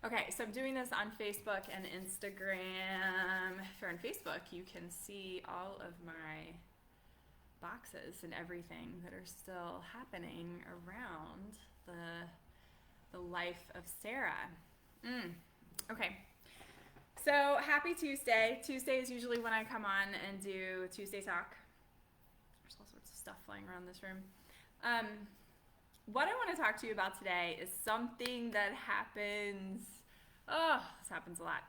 Okay, so I'm doing this on Facebook and Instagram. If you're on Facebook, you can see all of my boxes and everything that are still happening around the life of Sara. Okay, so happy Tuesday. Tuesday is usually when I come on and do Tuesday Talk. There's all sorts of stuff flying around this room. What I want to talk to you about today is something that happens. Oh, this happens a lot.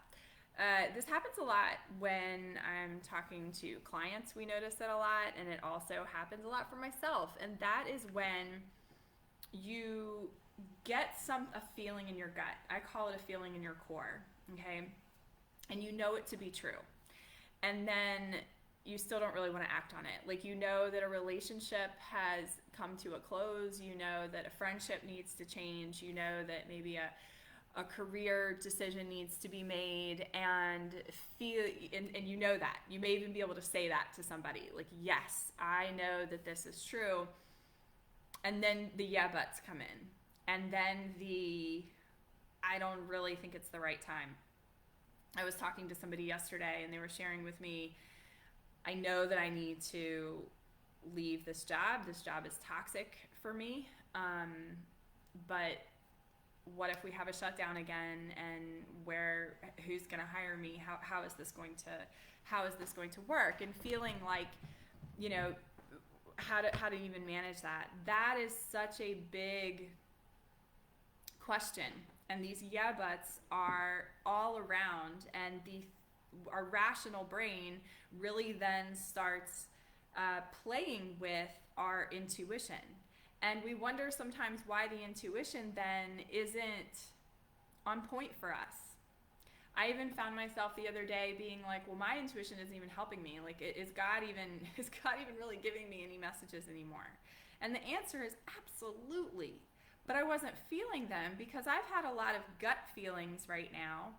This happens a lot when I'm talking to clients. We notice it a lot, and it also happens a lot for myself. And that is when you get a feeling in your gut. I call it a feeling in your core, okay? And you know it to be true. And then you still don't really want to act on it. Like, you know that a relationship has come to a close, you know that a friendship needs to change, you know that maybe a career decision needs to be made, and you know that. You may even be able to say that to somebody. Like, yes, I know that this is true. And then the yeah buts come in. And then I don't really think it's the right time. I was talking to somebody yesterday and they were sharing with me, I know that I need to leave this job. This job is toxic for me. But what if we have a shutdown again, and who's going to hire me? How is this going to work? And feeling like, how to even manage that. That is such a big question. And these yeah buts are all around, and our rational brain really then starts playing with our intuition. And we wonder sometimes why the intuition then isn't on point for us. I even found myself the other day being like, well, my intuition isn't even helping me. Like, is God even really giving me any messages anymore? And the answer is absolutely. But I wasn't feeling them because I've had a lot of gut feelings right now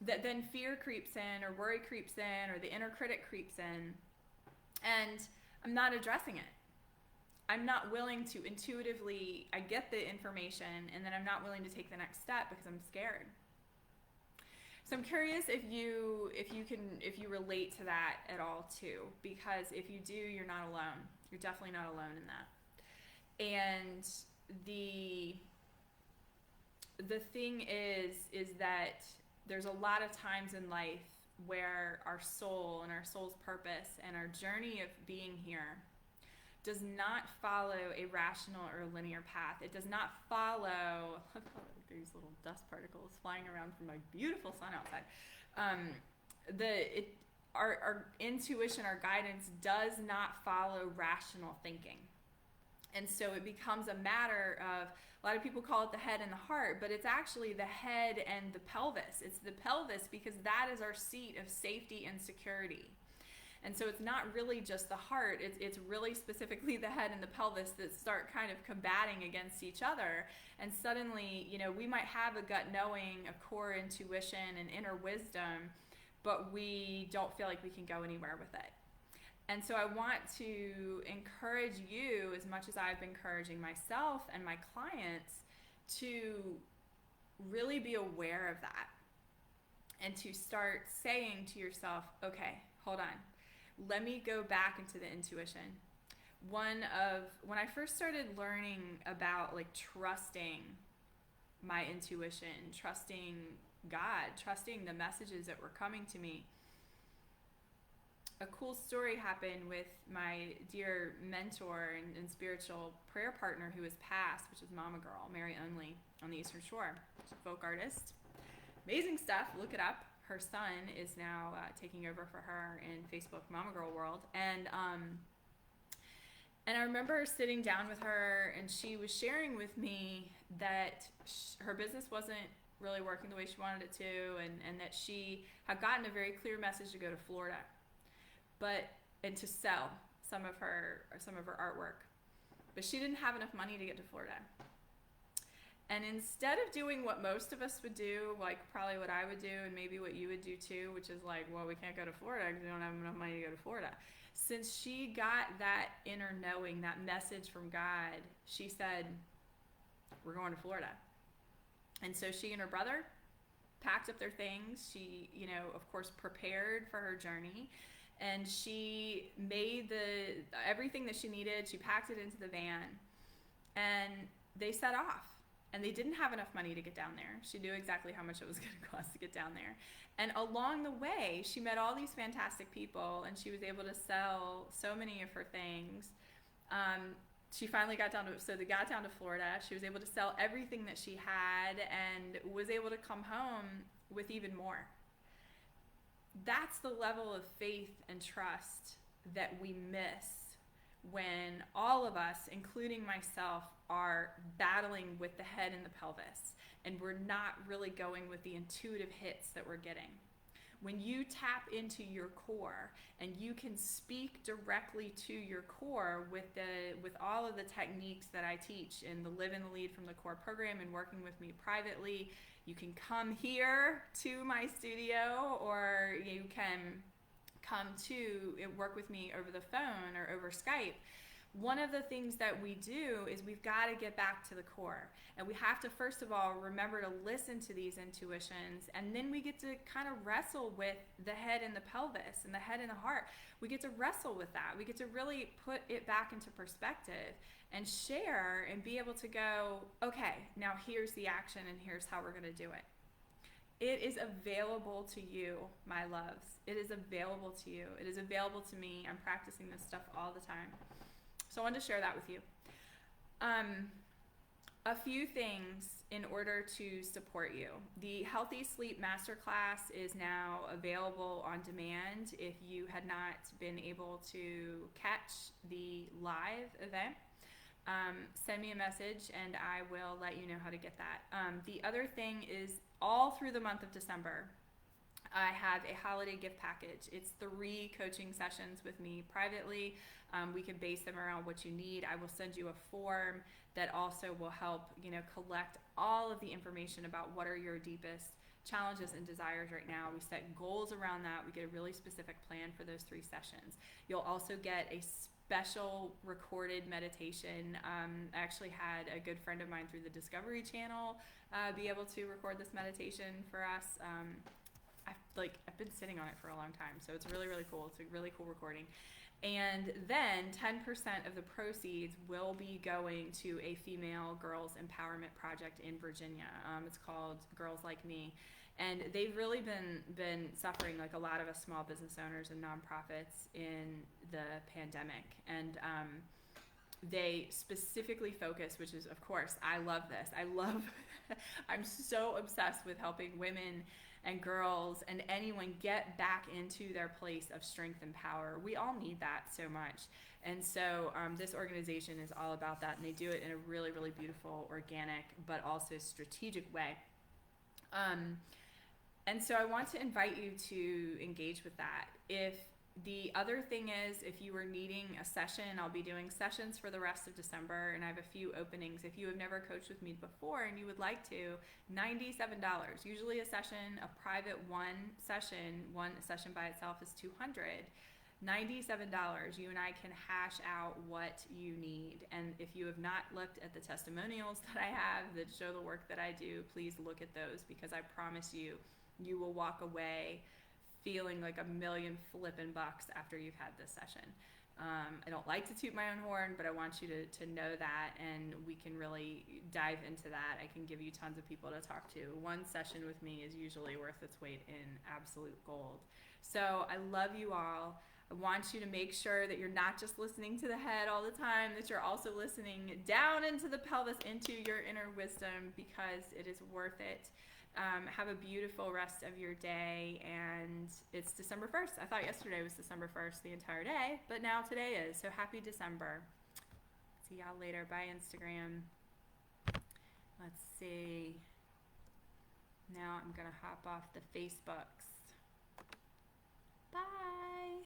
that then fear creeps in, or worry creeps in, or the inner critic creeps in, and I'm not addressing it. I'm not willing to intuitively, I get the information, and then I'm not willing to take the next step because I'm scared. So I'm curious if you relate to that at all too, because if you do, you're not alone. You're definitely not alone in that. And the thing is that there's a lot of times in life where our soul and our soul's purpose and our journey of being here does not follow a rational or linear path. It does not follow these little dust particles flying around from my beautiful sun outside. Our intuition, our guidance does not follow rational thinking. And so it becomes a matter of, a lot of people call it the head and the heart, but it's actually the head and the pelvis. It's the pelvis because that is our seat of safety and security. And so it's not really just the heart, it's really specifically the head and the pelvis that start kind of combating against each other. And suddenly, we might have a gut knowing, a core intuition, and inner wisdom, but we don't feel like we can go anywhere with it. And so I want to encourage you, as much as I've been encouraging myself and my clients, to really be aware of that and to start saying to yourself, okay, hold on, let me go back into the intuition. When I first started learning about trusting my intuition, trusting God, trusting the messages that were coming to me, a cool story happened with my dear mentor and spiritual prayer partner who has passed, which is Mama Girl, Mary Only, on the Eastern Shore. She's a folk artist. Amazing stuff. Look it up. Her son is now taking over for her in Facebook Mama Girl world. And I remember sitting down with her, and she was sharing with me that her business wasn't really working the way she wanted it to, and that she had gotten a very clear message to go to Florida, and to sell some of her artwork. But she didn't have enough money to get to Florida. And instead of doing what most of us would do, like probably what I would do and maybe what you would do too, which is like, well, we can't go to Florida because we don't have enough money to go to Florida. Since she got that inner knowing, that message from God, she said, we're going to Florida. And so she and her brother packed up their things. She, of course, prepared for her journey, and she made everything that she needed. She packed it into the van, and they set off. And they didn't have enough money to get down there. She knew exactly how much it was going to cost to get down there. And along the way, she met all these fantastic people, and she was able to sell so many of her things. She finally got down to Florida. She was able to sell everything that she had and was able to come home with even more. That's the level of faith and trust that we miss when all of us, including myself, are battling with the head and the pelvis, and we're not really going with the intuitive hits that we're getting. When you tap into your core and you can speak directly to your core with all of the techniques that I teach in the Live in the Lead from the Core program and working with me privately, you can come here to my studio, or you can come to work with me over the phone or over Skype. One of the things that we do is we've got to get back to the core, and we have to first of all remember to listen to these intuitions, and then we get to kind of wrestle with the head and the pelvis and the head and the heart. We get to wrestle with that. We get to really put it back into perspective and share and be able to go, okay, now here's the action and here's how we're going to do it. It is available to you, my loves. It is available to you. It is available to me. I'm practicing this stuff all the time. So I wanted to share that with you. A few things in order to support you. The Healthy Sleep Masterclass is now available on demand. If you had not been able to catch the live event, send me a message and I will let you know how to get that. The other thing is, all through the month of December, I have a holiday gift package. It's 3 coaching sessions with me privately. We can base them around what you need. I will send you a form that also will help, collect all of the information about what are your deepest challenges and desires right now. We set goals around that. We get a really specific plan for those 3 sessions. You'll also get a special recorded meditation. I actually had a good friend of mine through the Discovery Channel be able to record this meditation for us. I've been sitting on it for a long time, so it's really, really cool. It's a really cool recording. And then 10% of the proceeds will be going to a female girls empowerment project in Virginia. It's called Girls Like Me. And they've really been suffering, like a lot of us small business owners and nonprofits, in the pandemic. And they specifically focus, which is, of course, I love this. I'm so obsessed with helping women and girls and anyone get back into their place of strength and power. We all need that so much. And so this organization is all about that, and they do it in a really, really beautiful, organic, but also strategic way. And so I want to invite you to engage with that. The other thing is, if you are needing a session, I'll be doing sessions for the rest of December, and I have a few openings. If you have never coached with me before and you would like to, $97. Usually a session, a private one session by itself is $200. $97. You and I can hash out what you need. And if you have not looked at the testimonials that I have that show the work that I do, please look at those, because I promise you, you will walk away feeling like $1 million flippin' bucks after you've had this session. I don't like to toot my own horn, but I want you to know that, and we can really dive into that. I can give you tons of people to talk to. One session with me is usually worth its weight in absolute gold. So I love you all. I want you to make sure that you're not just listening to the head all the time, that you're also listening down into the pelvis, into your inner wisdom, because it is worth it. Have a beautiful rest of your day, and it's December 1st. I thought yesterday was December 1st the entire day, but now today is, so happy December. See y'all later. Bye, Instagram. Let's see. Now I'm going to hop off the Facebooks.